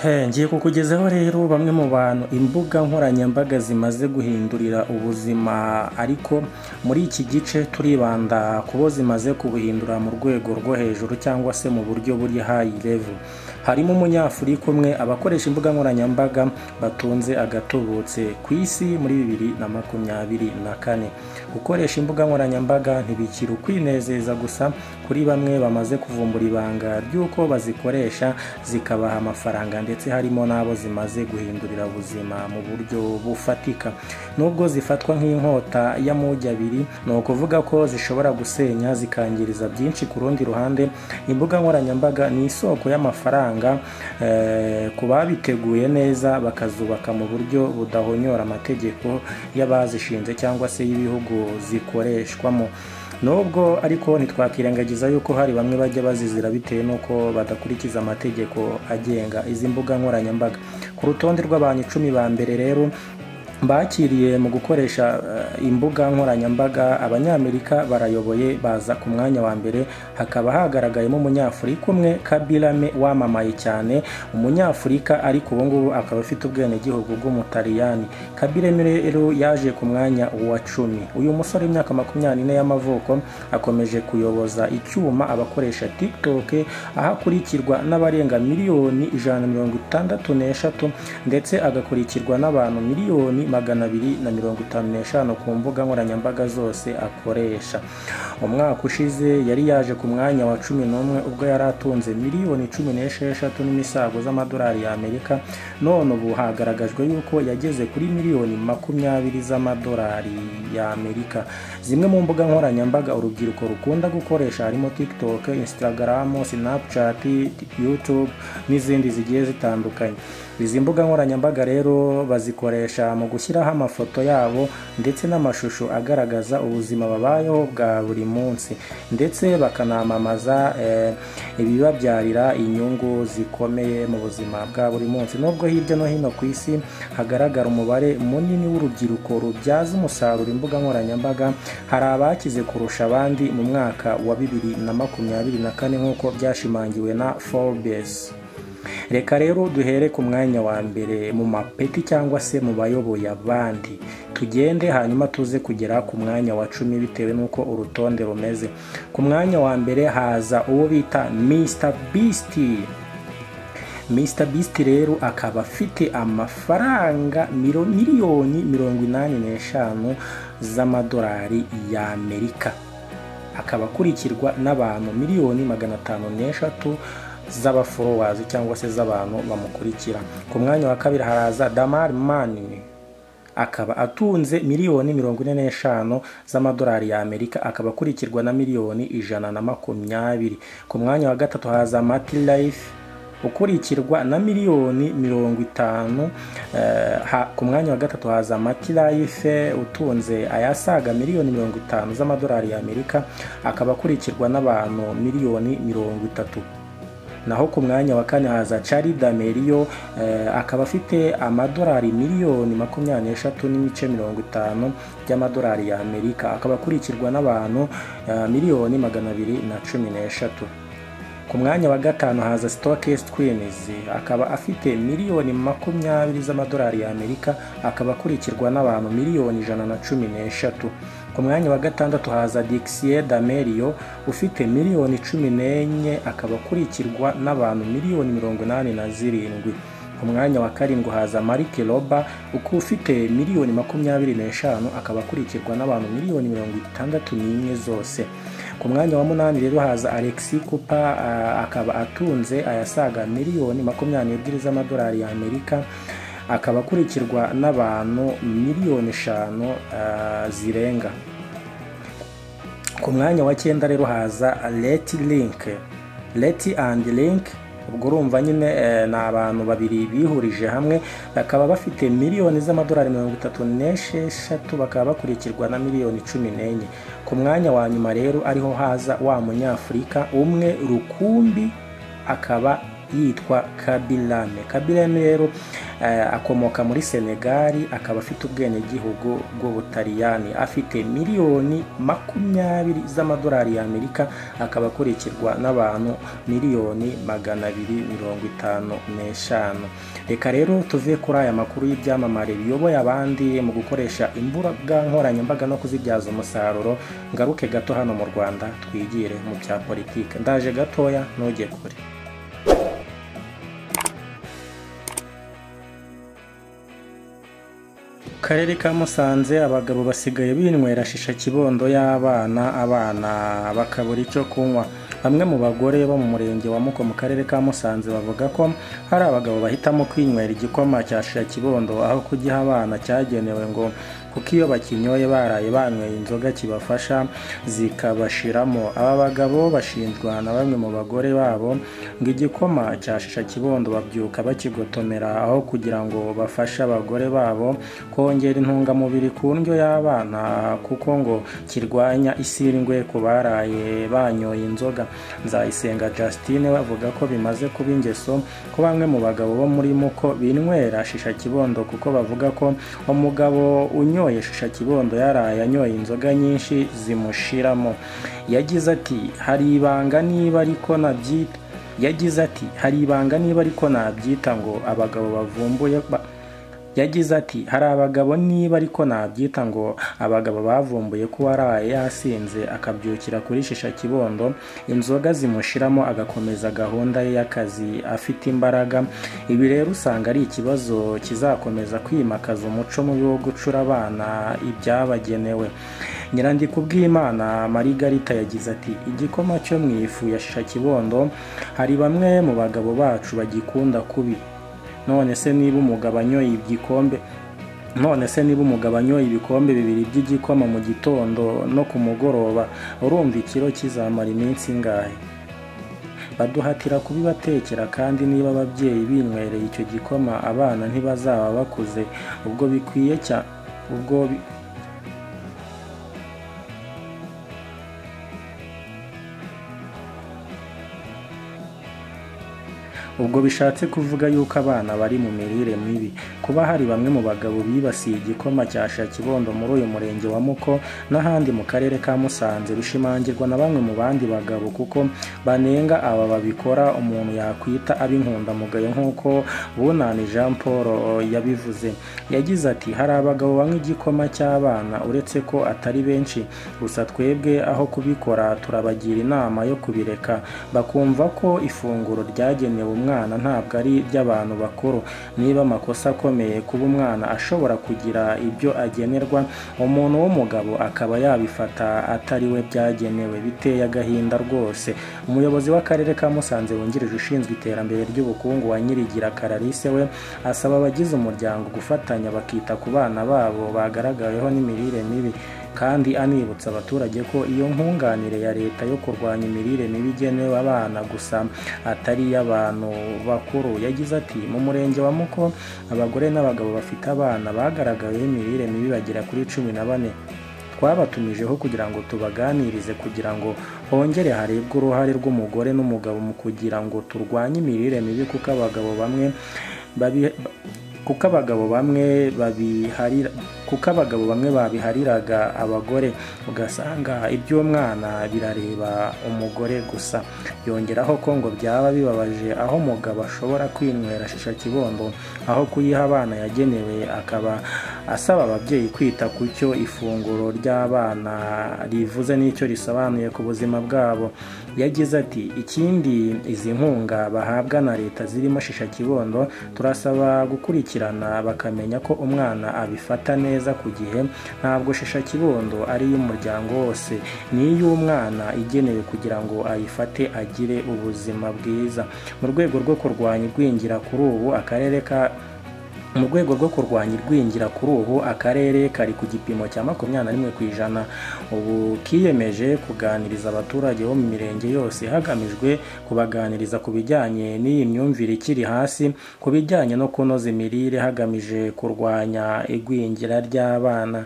Ngiye kukugezaho rero bamwe mu bantu imbuga nkoranyambaga zimaze guhindurira ubuzima, ariko muri iki gice turibanda ku bo zimaze kubuhindura mu rwego rwo hejuru cyangwa se mu buryo buri high level. Harimo umunyafurika umwe abakoresha imbuga nkoranyambaga batunze agatubutse ku isi muri 2024. Gukoresha imbuga nkoranyambaga ntibikiri ukwinezeza gusa kuri bamwe bamaze kuvumbura ibanga ry'uko bazikoresha zikabaha amafaranga, ndetse harimo n'abo zimaze guhindurira ubuzima mu buryo bufatika. Nubwo zifatwa nk'inkota y'amugi abiri, ni ukuvuga ko zishobora gusenya zikangiriza byinshi. Ku rundi ruhande, imbuga nkoranyambaga ni isoko y'amafaranga ku babiteguye neza bakazubaka mu buryo budahonyora amategeko y'abazishinze cyangwa se y'ibihugu zikoreshwamo. Nubwo ariko ntitwakirengagiza yuko hari bamwe bajya bazizira bitewe n'uko badakurikiza amategeko agenga izi mbuga nkoranyambaga. Ku rutonde rw'abantu 10 ba mbere rero bakiriye mu gukoresha imbuga nkoranyambaga, Abanyamerika barayoboye baza ku mwanya wa mbere. Hakaba hagaragayemo umunyafurika umwe, Kabila wamamaye cyane, umunyafurika ariko ubu ngubu akaba afite ubwenegihugu bw'umutaliyani. Kabila rero yaje ku mwanya wa 10. Uyu musore w'imyaka 24 y'amavuko akomeje kuyoboza icyuma abakoresha TikTok, aho akurikirwa n'abarenga miliyoni 163 ndetse agakurikirwa n'abantu miliyoni 255 ku mbuga nkoranyambaga zose akoresha. Umwaka ushize yari yaje ku mwanya wa 11 ubwo yari atunze miliyoni 16 n'imisago z'amadolari y'Amerika. None ubu hagaragajwe yuko yageze kuri miliyoni 20 z'amadolari y'Amerika. Zimwe mu mbuga nkoranyambaga urubyiruko rukunda gukoresha harimo TikTok, Instagram, Snapchat, YouTube n'izindi zigiye zitandukanye. Izi mbuga nkoranyambaga rero bazikoresha mu gushyiraho amafoto yabo ndetse n'amashusho agaragaza ubuzima babayeho bwa buri munsi, ndetse bakanamamaza ibibabyarira inyungu zikomeye mu buzima bwa buri munsi. Nubwo hirya no hino ku isi hagaragara umubare munini w'urubyiruko rubyaza umusaruro imbuga nkoranyambaga, hari abakize kurusha abandi mu mwaka wa 2024 nk'uko byashimangiwe na Forbes. Reka rero duhere ku mwanya wa mbere mu mapeti cyangwa se mu bayoboye abandi, tugende hanyuma tuze kugera ku mwanya wa 10 bitewe n'uko urutonde rumeze. Ku mwanya wa mbere haza uwo bita Mr Beast. Mr Beast rero akaba afite amafaranga miliyoni 85 z'amadolari y'Amerika. Akaba akurikirwa n'abantu miliyoni 503 z'abafollowers cyangwa se z'abantu bamukurikira. Ku mwanya wa kabiri haraza Damar Mani, akaba atunze miliyoni 45 z'amadolari y'Amerika, akaba akurikirwa na miliyoni 120. Ku mwanya wa gatatu haza Mati Life ukurikirwa na miliyoni 50. Ku mwanya wa gatatu haza Mati Life utunze ayasaga miliyoni 50 z'amadolari y'Amerika, akaba akurikirwa n'abantu miliyoni 30. Naho ku mwanya wa kane haza Charli D'Amelio, akaba afite amadolari miliyoni 23.50 by'amadolari y'Amerika, akaba akurikirwa n'abantu miliyoni 213. Ku mwanya wa gatanu haza Stokest Queens, akaba afite miliyoni 20 z'amadolari y'Amerika, akaba akurikirwa n'abantu miliyoni 113. Ku mwanya wa gatandatu haza Dixie D'Amelio ufite miliyoni 14, akaba akurikirwa n'abantu miliyoni 87. Ku mwanya wa karindwi haza Mark Rober ufite miliyoni 25, akaba akurikirwa n'abantu miliyoni 61 zose. Ku mwanya wa 8 rero haza Alexis Cooper, akaba atunze ayasaga miliyoni 22 z'amadolari y'Amerika, akaba akurikirwa n'abantu miliyoni 5 zirenga. Ku mwanya wa 9 rero haza Letty and Link, ubwo urumva nyine ni abantu babiri bihurije hamwe, bakaba bafite miliyoni z'amadolari 36, bakaba bakurikirwa na miliyoni 14. Ku mwanya wa nyuma rero ariho haza wa munyafurika umwe rukumbi, akaba yitwa Kabila rero akomoka muri Senegal, akaba afite ubwenegihugu bw'Ubutaliyani, afite miliyoni 20 z'amadolari y'Amerika, akaba akurikirwa n'abantu miliyoni 255. Reka rero tuve kuri aya makuru y'ibyamamare biyoboye abandi mu gukoresha imbuga nkoranyambaga no kuzibyaza umusaruro, ngaruke gato hano mu Rwanda twigire mu bya politike. Ndaje gatoya ntujye kure. Karere ka Musanze, abagabo basigaye binywera shisha kibondo y'abana bakabura icyo kunywa. Bamwe mu bagore bo mu murenge wa Muko mu karere ka Musanze bavuga ko hari abagabo bahitamo kwinywera igikoma cya shisha kibondo aho kugiha abana cyagenewe, ngo kuko iyo bakinyoye baraye banyweye inzoga kibafasha zikabashiramo. Aba bagabo bashinjwa na bamwe mu bagore babo ngo igikoma cya shisha kibondo babyuka bakigotomera aho kugira ngo bafashe abagore babo kongera intungamubiri ku ndyo y'abana, kuko ngo kirwanya isindwe ku baraye banyoye inzoga. Nzayisenga Justine bavuga ko bimaze kuba ingeso ko bamwe mu bagabo bo muri Muko binywera shisha kibondo, kuko bavuga ko umugabo unyoye shisha kibondo yaraye anyoye inzoga nyinshi zimushiramo. Yagize ati hari ibanga niba ariko nabyita ngo abagabo bavumbuye yagize ati hari abagabo niba ariko nabyita ngo abagabo bavumbuye ko waraye yasinze akabyukira kuri shisha kibondo, inzoga zimushiramo agakomeza gahunda ye y'akazi afite imbaraga. Ibi rero usanga ari ikibazo kizakomeza kwimakaza umuco mubi wo gucura abana ibyabagenewe. Nyirandikubwimana Marigarita yagize ati igikoma cyo mu ifu ya shisha kibondo hari bamwe mu bagabo bacu bagikunda kubi. None se niba umugabo anyoye ibikombe 2 by'igikoma mu gitondo no ku mugoroba, urumva ikiro kizamara iminsi ingahe? Baduhatira kubibatekera, kandi niba ababyeyi binywereye icyo gikoma abana ntibazaba bakuze ubwo bikwiye ubwo bishatse kuvuga yuko abana bari mu mirire mibi. Kuba hari bamwe mu bagabo bibasiye igikoma cya shisha kibondo muri uyu murenge wa Muko n'ahandi mu karere ka Musanze bishimangirwa na bamwe mu bandi bagabo, kuko banenga aba babikora umuntu yakwita ab'inkundamugayo nk'uko Bunani Jean Paul yabivuze. Yagize ati hari abagabo banywa igikoma cy'abana, uretse ko atari benshi, gusa twebwe aho kubikora turabagira inama yo kubireka bakumva ko ifunguro ryagenewe umwana ntabwo ari iby'abantu bakuru. Niba amakosa akomeye kuba umwana ashobora kugira ibyo agenerwa, umuntu w'umugabo akaba yabifata atari we byagenewe, biteye agahinda rwose. Umuyobozi w'akarere ka Musanze wungirije ushinzwe iterambere ry'ubukungu wa Nyirigira Clarisse we asaba abagize umuryango gufatanya bakita ku bana babo bagaragaweho n'imirire mibi, kandi anibutsa abaturage ko iyo nkunganire ya leta yo kurwanya imirire mibi igenewe abana gusa atari iy'abantu bakuru. Yagize ati mu murenge wa Muko abagore n'abagabo bafite abana bagaragaweho imirire mibi bagera kuri 14. Twabatumijeho kugira ngo tubaganirize kugira ngo hongere harebwe uruhare rw'umugore n'umugabo mu kugira ngo turwanye imirire mibi, kuko abagabo bamwe babihariraga abagore, ugasanga iby'umwana birareba umugore gusa. Yongeraho ko ngo byaba bibabaje aho umugabo ashobora kwinywera shisha kibondo aho kuyiha abana yagenewe, akaba asaba ababyeyi kwita ku cyo ifunguro ry'abana rivuze n'icyo risobanuye ku buzima bwabo. Yagize ati ikindi izi nkunga bahabwa na leta zirimo shisha kibondo turasaba gukurikirana bakamenya ko umwana abifata neza ku gihe. Ntabwo shisha kibondo ari iy'umuryango wose, ni iy'umwana igenewe kugira ngo ayifate agire ubuzima bwiza. Mu rwego rwo kurwanya igwingira kuri ubu akarere kari ku gipimo cya 21%. Ubu kiyemeje kuganiriza abaturage bo mu mirenge yose hagamijwe kubaganiriza ku bijyanye n'iyi myumvire ikiri hasi, ku bijyanye no kunoza imirire hagamije kurwanya igwingira ry'abana.